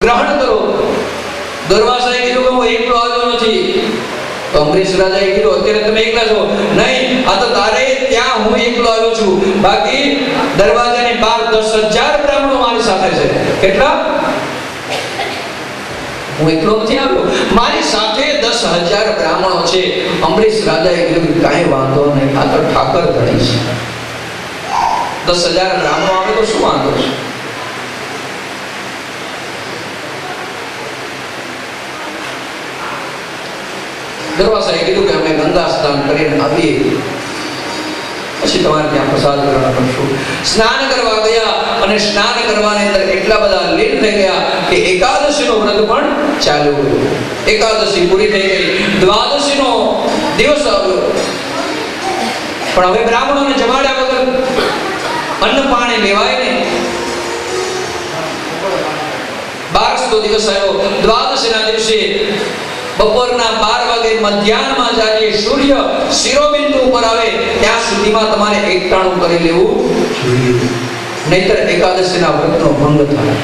ગ્રહણ કરો. દુર્વાસાએ કીધું કે હું એકલો આવ્યો નથી. તો અમરીશ રાજાએ કીધું અત્યારે તમે એકલા છો. નહીં, આ તો તારે ત્યાં હું એકલો આવ્યો છું. બાકી દરવાજાની બહાર 10,000 બ્રાહ્મણો મારી સાથે છે. કેટલા? હું એકલો નથી આવ્યો, મારી સાથે 10,000 બ્રાહ્મણો છે. અમરીશ રાજાએ કીધું કાંઈ વાંધો નહીં, આ તો ઠાકર ધણી છે. 10,000 બ્રાહ્મણો આવે તો શું વાંધો છે? દરવાજાએ કીધું કે અમે ગંગા સ્નાન કરીને આવીએ, પછી તમારે ત્યાં પ્રસાદ ગ્રહણ કરશું. સ્નાન કરવા ગયા અને સ્નાન કરવાની અંદર એટલા બધા લીન થઈ ગયા કે એકાદશીનો વ્રત પણ ચાલુ ગયું. એકાદશી પૂરી થઈ ગઈ, દ્વાદશીનો દિવસ આવ્યો. પણ હવે બ્રાહ્મણોને જમાડ્યા વગર અન્ન પાણી લેવાય નહીં. 12નો દિવસ આવ્યો. દ્વાદશીના દિવસે બપોરના 12 વાગે મધ્યાહનમાં જ્યારે સૂર્ય શિરોબિંદુ ઉપર આવે ત્યાં સુધીમાં તમારે એકટાણું કરી લેવું જોઈએ, નહીતર એકાદશીના વ્રતનો ભંગ થાય.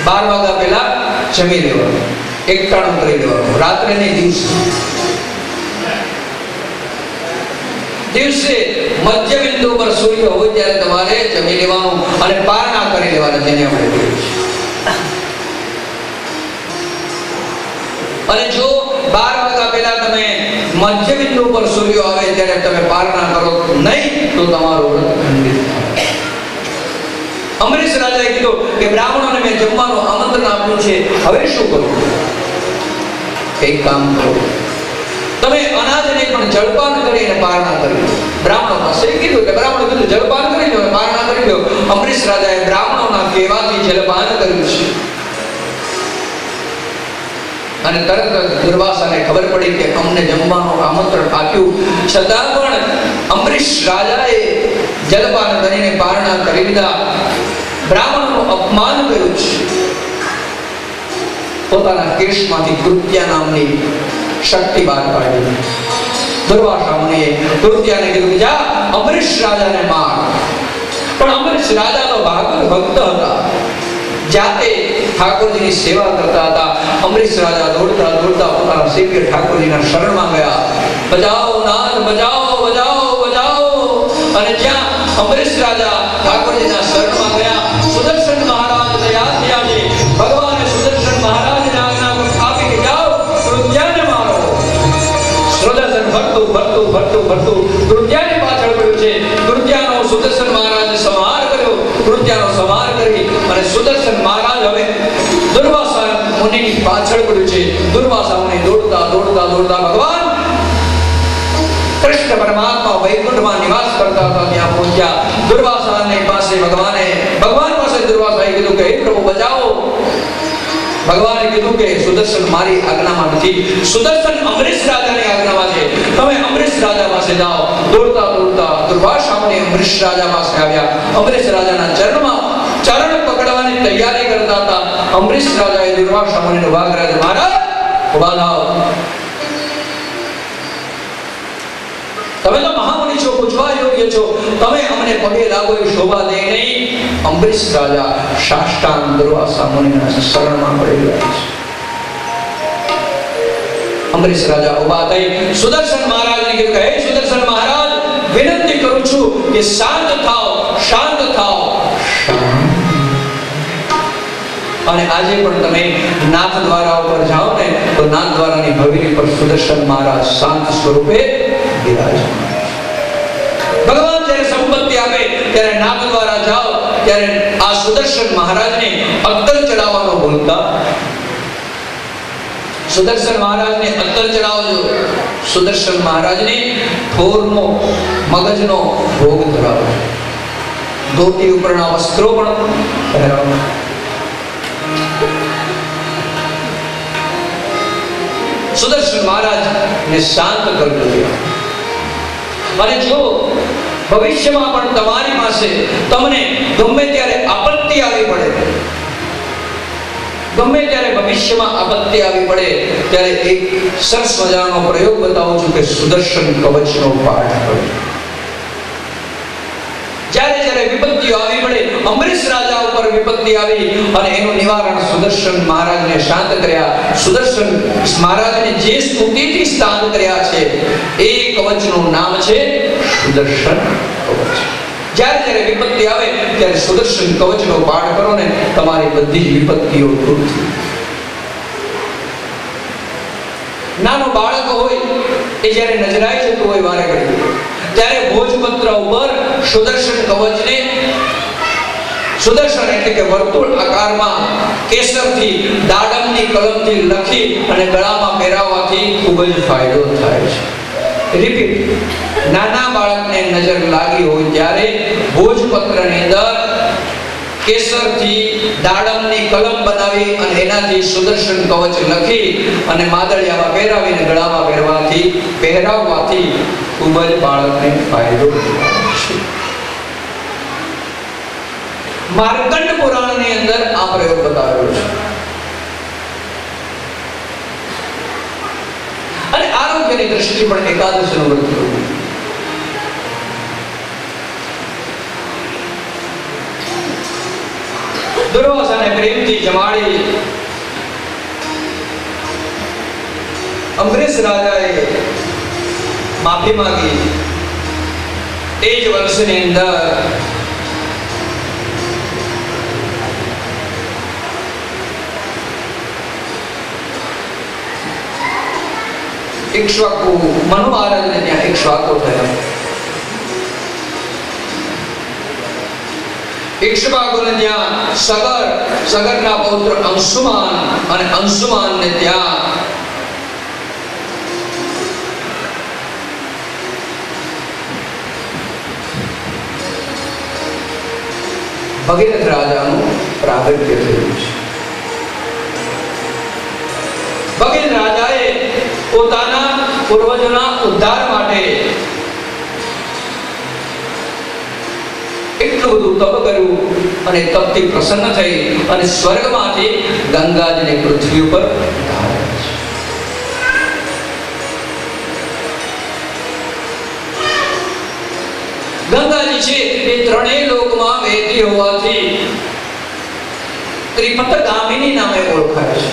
12 વાગ્યા પહેલા જમી લેવાનું, એકટાણું કરી લેવાનું. રાત્રે ને દિવસે મધ્યબિંદુ પર સૂર્ય હોય ત્યારે તમારે જમી લેવાનું અને પારણા કરી લેવાના, જેને આપણે કહીએ છીએ. અને જો 12 વાગ્યા પહેલા તમે મધ્યબિંદુ પર સૂર્ય આવે ત્યારે તમે પારણા કરો નહીં તો તમારું વ્રત ખંડિત થાય. અમરીશ રાજાએ કીધું કે બ્રાહ્મણોને મેં જમવાનું આમંત્રણ આપ્યું છે, હવે શું કરું? એક કામ કરો, તમે અનાજને પણ જળપાન કરીને પારણા કરી લો. બ્રાહ્મણો પાસે કીધું કે બ્રાહ્મણો કીધું જળપાન કરી લો, પારણા કરી લો. અમરીશ રાજાએ બ્રાહ્મણોના કહેવાથી જળપાન કર્યું છે. અને તરત દુર્વાસાને ખબર પડી કે અમને જમવાનું આમંત્રણ આપ્યું છતાં પણ અમરીશ રાજાએ જલપાન કરીને પારણા કરી લીધા. બ્રાહ્મણનું અપમાન કર્યું છે. પોતાના કેશમાંથી કૃત્યા નામની શક્તિ બહાર પાડી. દુર્વાસા મુનિએ કૃત્યાને કીધું જા અમરીશ રાજાને માર. પણ અમરીશ રાજા તો ભાગવત ભક્ત હતા, જાતે ઠાકોરજીની સેવા કરતા હતા. અમરીશ રાજા દોડતા દોડતા પોતાના સેવ્ય ઠાકોરજીના શરણમાં ગયા. બજાઓ નાદ બજાઓ બજાઓ બજાઓ. અને જ્યાં અમરીશ રાજા ઠાકોરજીના શરણમાં ગયા, સુદર્શન મહારાજ તૈયાર થયા છે. ભગવાને સુદર્શન મહારાજને આજ્ઞા આપી કે જાઓ કૃત્યાને મારો. સુદર્શન ભરતું ભરતું ભરતું ભરતું કૃત્યાની પાછળ પડ્યું છે. કૃત્યાનો સુદર્શન મહારાજે સંહાર કર્યો. કૃત્યાનો સંહાર કરી અને સુદર્શન મહારાજ હવે દુર્વાસા મુનિની પાછળ પડ્યું છે. દુર્વાસા મુનિ દોડતા દોડતા દોડતા ભગવાન કૃષ્ણ પરમાત્મા વૈકુંઠમાં નિવાસ કરતા હતા ત્યાં પહોંચ્યા. દુર્વાસાની પાસે ભગવાન પાસે દુર્વાસાએ કીધું કે હે પ્રભુ બચાવો. ભગવાને કીધું કે સુદર્શન મારી આજ્ઞામાં નથી, સુદર્શન અમરીશ રાજાની આજ્ઞામાં છે. તમે અમરીશ રાજા પાસે જાઓ. દોડતા દોડતા દુર્વાસા મુનિ અમરીશ રાજા પાસે આવ્યા. અમરીશ રાજાના ચરણ પકડવાની તૈયારી કરતા હતા. અમરીશ રાજાએ દુર્વાસા મુનિને ઉભા કર્યા. મહારાજ ઉભા થાઓ, તમે તો મહામુનિ છો, પૂછવા યોગ્ય છો, તમે અમને પગે લાગો એ શોભા દે નહીં. અમરીશ રાજા સાષ્ટાંગ દુર્વાસા મુનિના શરણમાં પડી ગયા છે. અમરીશ રાજા ઉભા થઈ સુદર્શન મહારાજને કીધું કે હે સુદર્શન મહારાજ, વિનંતી કરું છું કે શાંત થાઓ, શાંત થાઓ. અને આજે પણ તમે નાથ દ્વારા ઉપર જાઓ ને તો નાથ દ્વારાની હવેલી પર સુદર્શન મહારાજ શાંત સ્વરૂપે બિરાજમાન. ભગવાન જ્યારે સંપત્તિ આપે ત્યારે નાથ દ્વારા જાઓ ત્યારે આ સુદર્શન મહારાજને અત્તર ચડાવવાનો ભૂલતા. સુદર્શન મહારાજને અત્તર ચડાવજો. સુદર્શન મહારાજને થોરનો મગજનો ભોગ ધરાવજો. ધોતી ઉપરના વસ્ત્રો પણ પહેરાવજો. સુદર્શન મહારાજને શાંત કરજો. અને જો ભવિષ્યમાં પણ તમારી પાસે તમને ગમે ત્યારે આપત્તિ આવી પડે, ગમે ત્યારે ભવિષ્યમાં આપત્તિ આવી પડે ત્યારે એક સરસ મજાનો પ્રયોગ બતાવું છું કે સુદર્શન કવચનો પાઠ કરો. જ્યારે જ્યારે વિપત્તિઓ આવી પડે અમરીશ રાજા ઉપર વિપત્તિ આવી અને એનું નિવારણ સુદર્શન મહારાજને શાંત કર્યા. સુદર્શન મહારાજને જે સ્તુતિથી શાંત કર્યા છે એ કવચનું નામ છે સુદર્શન કવચ. જ્યારે જ્યારે વિપત્તિ આવે ત્યારે સુદર્શન કવચનો પાઠ કરો ને તમારી બધી જ વિપત્તિઓ દૂર થઈ. નાનો બાળક હોય એ જ્યારે નજરાઈ જતું હોય વારે ઘડી ત્યારે ભોજપત્ર ઉપર સુદર્શન કવચને સુદર્શન એટલે કે વર્તુળ આકારમાં કેસરથી દાડમની કલમથી લખી અને ગળામાં પહેરાવવાથી ખૂબ જ ફાયદો થાય છે. રિપીટ, નાના બાળકને નજર લાગી હોય ત્યારે ભોજપત્રની અંદર કેસરથી દાડમની કલમ બનાવી અને એનાથી સુદર્શન કવચ લખી અને માદળિયામાં પહેરાવીને ગળામાં પહેરાવવાથી ખૂબ જ બાળકને ફાયદો થાય છે. માર્કંડ પુરાણની અંદર આ પ્રયોગ બતાવ્યો છે. અને આરોગ્યની દ્રષ્ટિએ પણ એકાદશીનું વ્રત કરવું. દુર્વાસાને પ્રેમથી જમાડી અમરીશ રાજાએ માફી માંગી. એ જ વર્ષની અંદર ઇક્ષ્વાકુ મનુ મહારાજને ત્યાં ઇક્ષ્વાકુ થયા. ઇક્ષ્વાકુને ત્યાં સગરના પૌત્ર અંશુમાન અને અંશુમાનને ત્યાં ભગીરથ રાજાનું પ્રાગટ્ય થયું છે. ભગીરથ રાજાએ પોતાના પૂર્વજોના ઉદ્ધાર માટે એટલું બધું તપ કર્યું અને તપથી પ્રસન્ન થઈ અને સ્વર્ગમાંથી ગંગાજીને પૃથ્વી ઉપર ગંગાજી છે એ ત્રણેય લોકમાં વહેતી હોવાથી ત્રિપથગામિની નામે ઓળખાય છે.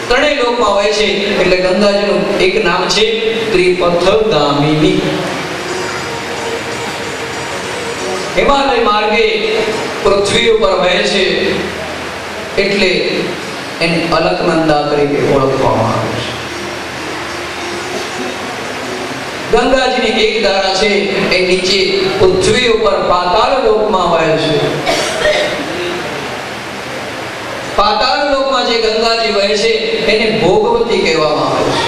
ત્રણેય લોકમાં હોય છે એટલે ગંગાજીનું એક નામ છે ત્રિપથગામિની. હિમાલય માર્ગે પૃથ્વી ઉપર વહે છે એટલે એને અલકનંદા તરીકે ઓળખવામાં આવે છે. ગંગાજીની એક ધારા છે એ નીચે પૃથ્વી ઉપર પાતાળ લોકમાં વહે છે. પાતાળ લોકમાં જે ગંગાજી વહે છે એને ભોગવતી કહેવામાં આવે છે.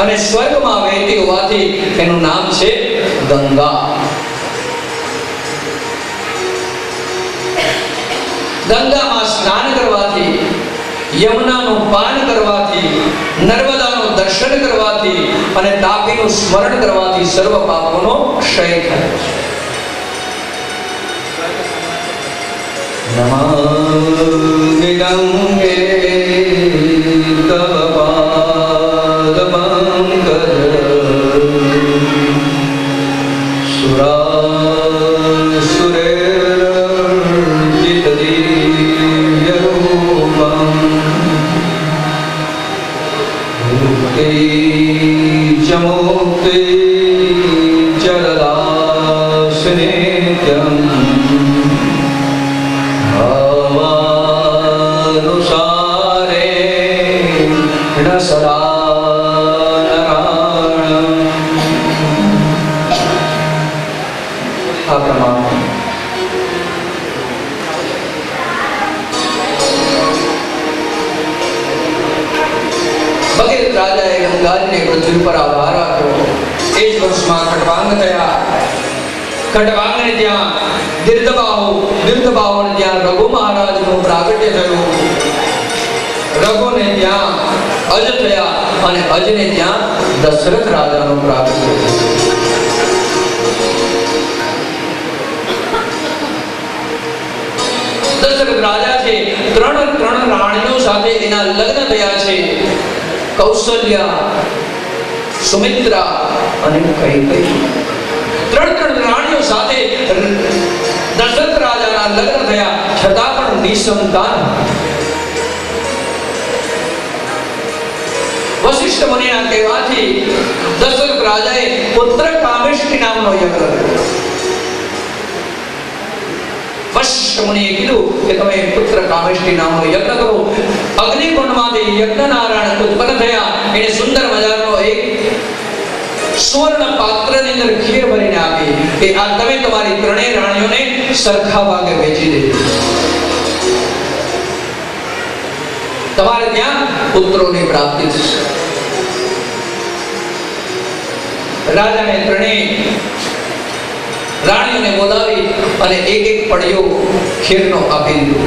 અને સ્વર્ગમાં વહેતી હોવાથી એનું નામ છે ગંગા. ગંગામાં સ્નાન કરવાથી, યમુનાનું પાન કરવાથી, નર્મદાનું દર્શન કરવાથી અને તાપીનું સ્મરણ કરવાથી સર્વ પાપોનો ક્ષય થાય છે. નમામિ ગંગે તવ પાદ પંકજ સુરાસુરેર્જિત દિવ્ય રૂપમ મુક્તિ ચ મુક્તિ જલદાસ નિત્યમ ગંગાજીને પૃથ્વી પર આભાર આપ્યો. એ જ વર્ષમાં ખડવાંગ થયા. ખડવાંગને ત્યાં દીર્ઘબાહુને ત્યાં રઘુ મહારાજનું પ્રાગટ્ય થયું. રઘુને ત્યાં અજ થયા અને અજને ત્યાં દશરથ રાજાનું પ્રાગટ્ય થયું. દશરથ રાજા છે ત્રણ રાણીઓ સાથે એના લગ્ન થયા છે. કૌશલ્યા, સુમિત્રા અને કૈકેયી. ત્રણ રાણીઓ સાથે દશરથ રાજાના લગ્ન થયા છતાં પણ નિસંતાન. વશિષ્ઠ મુનિના કહેવાથી દશરથ રાજાએ પુત્ર કામેષ્ટી નામનો યજ્ઞ કર્યો. વશિષ્ઠ મુનિએ કીધું કે તમે પુત્ર કામેષ્ટી નામનો યજ્ઞ કરો. અગ્નિકુંડમાંથી યજ્ઞ નારાયણ ઉત્પન્ન થયા. એને સુંદર મજાનો એક સુવર્ણ પાત્રની અંદર ખીર ભરીને આપી કે આ તમે તમારી ત્રણેય રાણીઓને સરખા ભાગે વેચી દેજો. તમારે ત્યાં પુત્રોની પ્રાપ્તિ થશે. રાજાને ત્રણેય રાણીઓને બોલાવી અને એક એક પડ્યો ખીરનો આપી દીધો.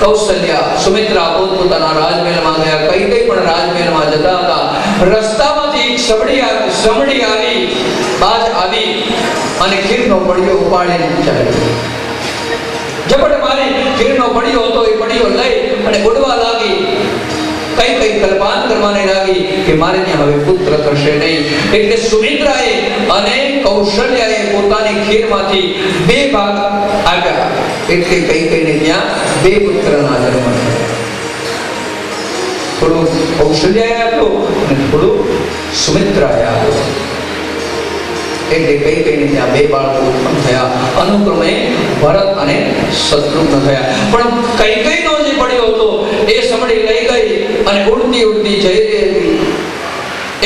કૌશલ્યા, સુમિત્રા પોતપોતાના રાજમહેલમાં ગયા. કઈ પણ રાજમહેલમાં જતા હતા. રસ્તામાંથી એક સમડી આવી, બાજ આવી અને ખીરનો પડ્યો ઉપાડીને ચાલી. ઝપટ મારી ખીરનો પડ્યો હતો એ પડ્યો લઈ અને ઉડવા લાગી. કઈ કલ્પાન કરવાને લાગી કે મારે ત્યાં હવે પુત્ર થશે નહીં. એટલે સુમિત્રાએ અને કૌશલ્યાએ પોતાની ખીરમાંથી બે ભાગ આપ્યા. એટલે કઈને ત્યાં બે પુત્રના જન્મ થયા. થોડું કૌશલ્યાએ આપ્યું અને થોડું સુમિત્રાએ આપ્યું. એટલે કઈને ત્યાં બે બાળકો ઉત્પન્ન થયા. અનુક્રમે ભરત અને શત્રુઘ્ન થયા. પણ કઈનો જે પડ્યો હતો એ સમડી લઈ ગઈ અને ઉડતી ઉડતી જઈ રહી હતી.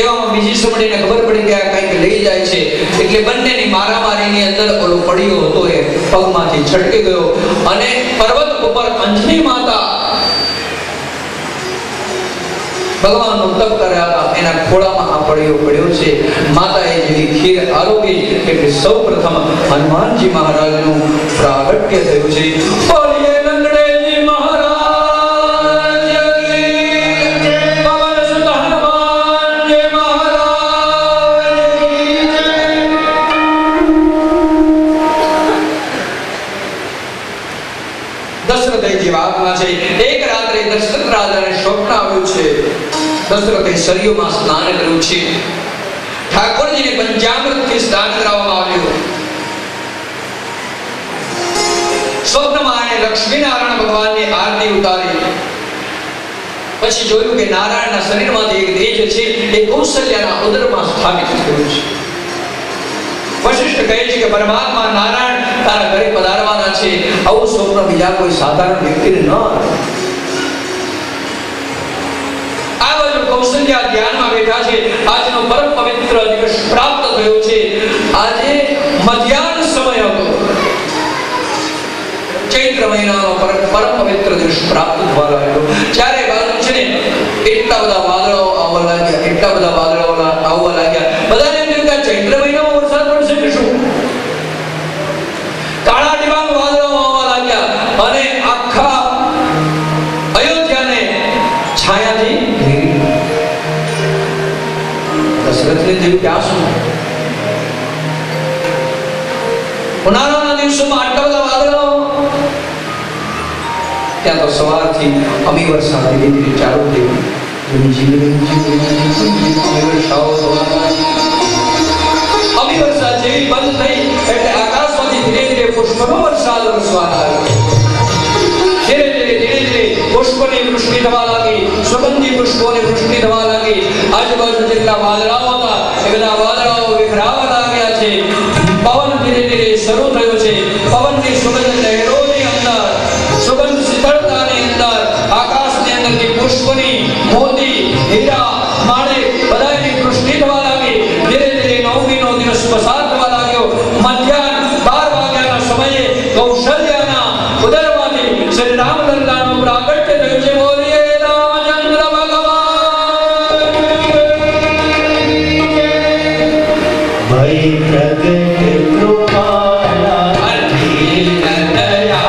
એવામાં બીજી સમડીને ખબર પડી કે આ કંઈક લઈ જાય છે. એટલે બંનેની મારામારીની અંદર ઓલો પડ્યો હતો એ પગમાંથી છટકી ગયો અને પર્વત ઉપર અંજની માતા ભગવાનનું તપ કર્યા હતા. એના ખોળામાં આ પડ્યો છે. માતાએ જેવી ખીર આરોગી એટલે સૌ પ્રથમ હનુમાનજી મહારાજનું પ્રાગટ્ય થયું છે. બોલીએ લંગડેજી મહારાજ કી પવન સુત હનુમાનજી મહારાજ કી જય. દશરથજી વાતમાં છે. એક રાત્રે દશરથ રાજાને સ્વપ્ન આવ્યું છે. દશરથે સરયુમાં સ્નાન કર્યું છે. ઠાકોરજીને પંચામૃતથી સ્નાન કરાવવામાં આવ્યું. સ્વપ્નમાં એને લક્ષ્મીનારાયણ ભગવાનની આરતી ઉતારી. પછી જોયું કે નારાયણના શરીરમાંથી એક તેજ છે એ કૌશલ્યાના ઉદરમાં સ્થાપિત થયું છે. વશિષ્ઠ કહે છે કે પરમાત્મા નારાયણ તારા ઘરે પધારવાના છે. આવું સ્વપ્ન બીજા કોઈ સાધારણ વ્યક્તિને ન આવે. કૌશલ્યા ધ્યાનમાં બેઠા છે. આજનો પરમ પવિત્ર દિવસ પ્રાપ્ત થયો છે. આજે મધ્યાહન સમય હતો. ચૈત્ર મહિનાનો પરમ પવિત્ર દિવસ પ્રાપ્ત થવા લાગ્યો. ચારે બાજુ છે ને એટલા બધા વાદળો આવવા લાગ્યા. બધાને એમ થયું કે ચૈત્ર મહિનામાં વરસાદ પડશે કે શું. કાળા ડિબાંગ વાદળો આવવા લાગ્યા અને આખા અયોધ્યાને છાયાથી દશરથને થયું કે આ શું. ઉનાળાના દિવસોમાં આટલા બધા વાદળો. ત્યાં તો સવારથી અમી વરસાદ ધીરે ધીરે ચાલુ થયું. અમી વરસાદ જેવી બંધ થઈ એટલે આકાશમાંથી ધીરે ધીરે પુષ્પનો વરસાદ વરસવા લાગ્યો. ધીરે ધીરે પુષ્પની વૃષ્ટિ થવા લાગી. સુગંધી પુષ્પોની વૃષ્ટિ થવા લાગી. આજુબાજુ જેટલા વાદળાઓ હતા એ બધા વાદળાઓ વિખરાવા લાગ્યા છે. પવન ધીરે ધીરે શરૂ થયો છે. પવનની સુગંધ લહેરોની અંદર, સુગંધ શીતળતાની અંદર, આકાશની અંદરથી પુષ્પની, મોતી, હીરા, માણેક બધાની વૃષ્ટિ થવા લાગી. ધીરે ધીરે નવમીનો દિવસ પસાર થવા લાગ્યો. મધ્યાહન 12 વાગ્યાના સમયે કૌશલ્યાના ઉદરમાંથી શ્રી રામલલ્લાનું પ્રાગટ્ય થયું છે. બોલીએ રામચંદ્ર ભગવાન ભય પ્રગટ કૃપાલા અખિલ દયા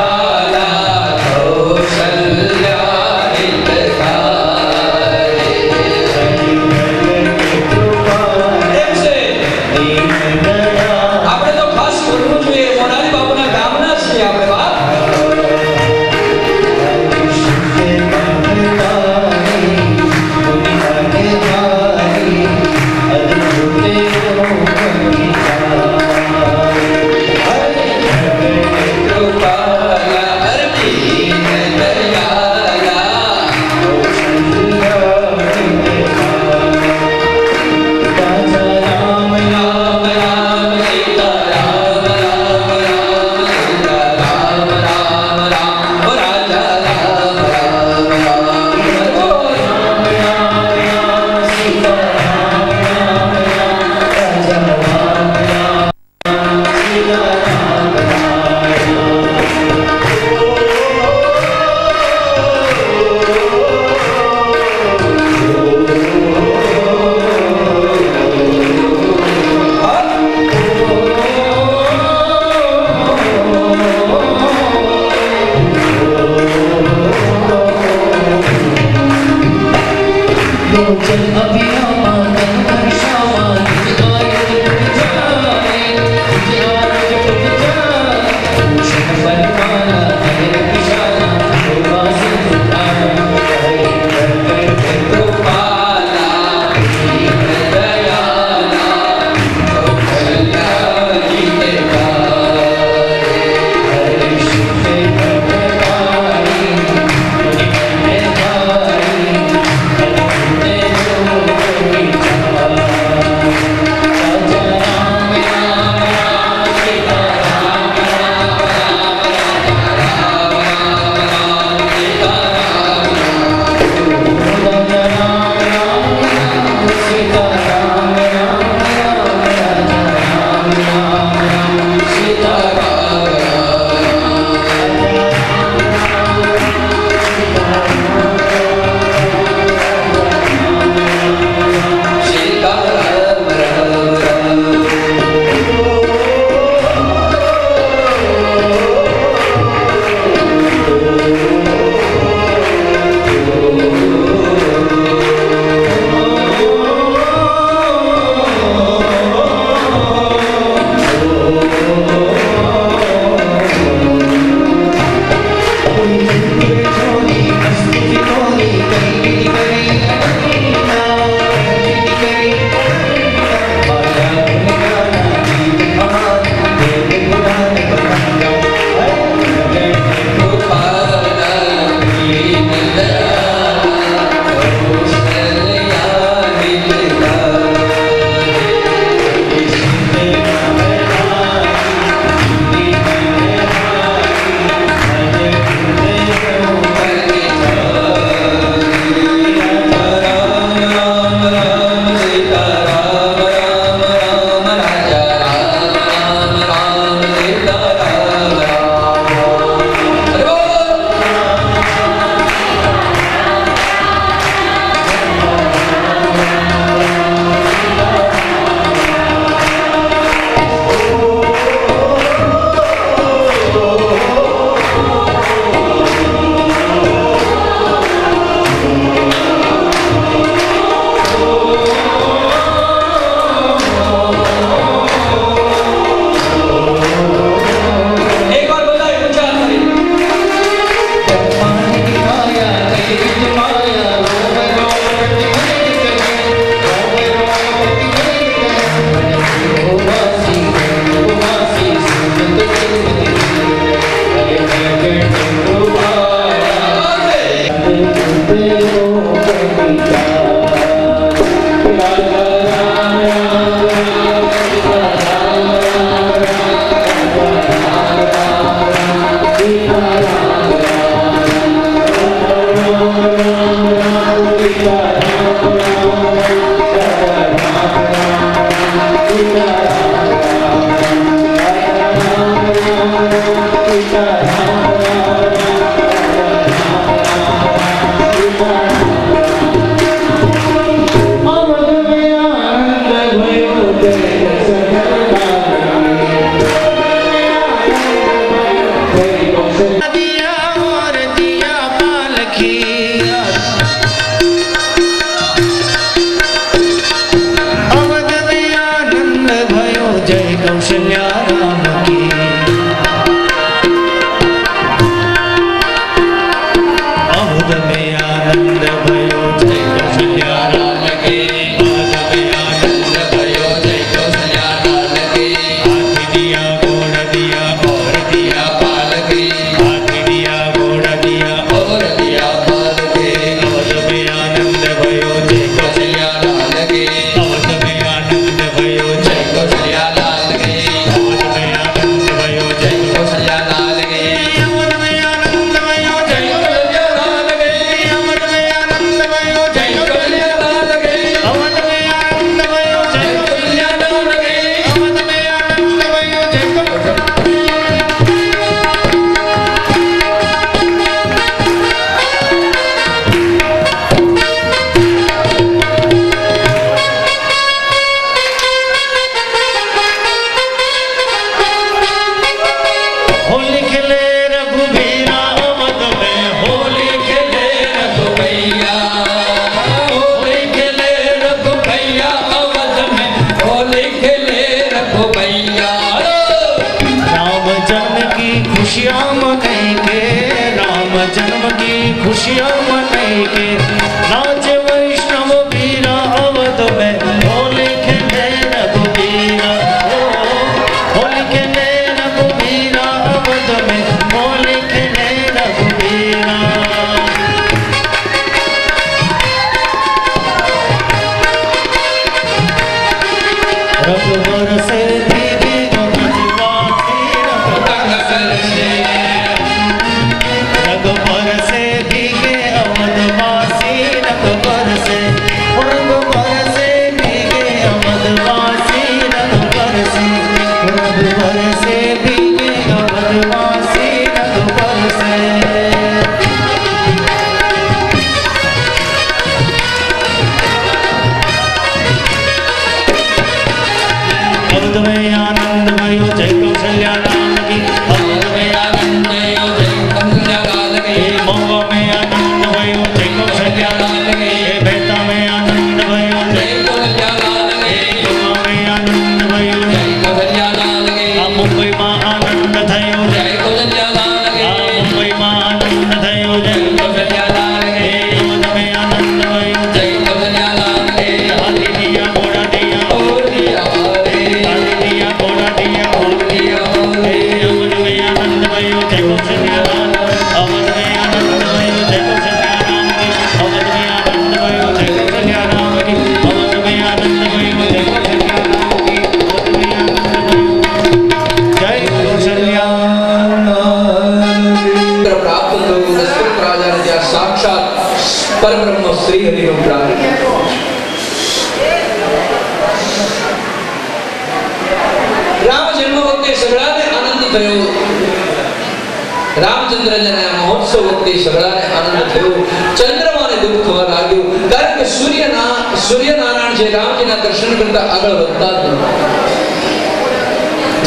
છે.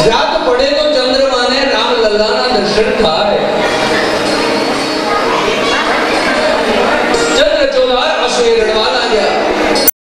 રાત પડે તો ચંદ્રમાને રામલલ્લાના દર્શન થાય.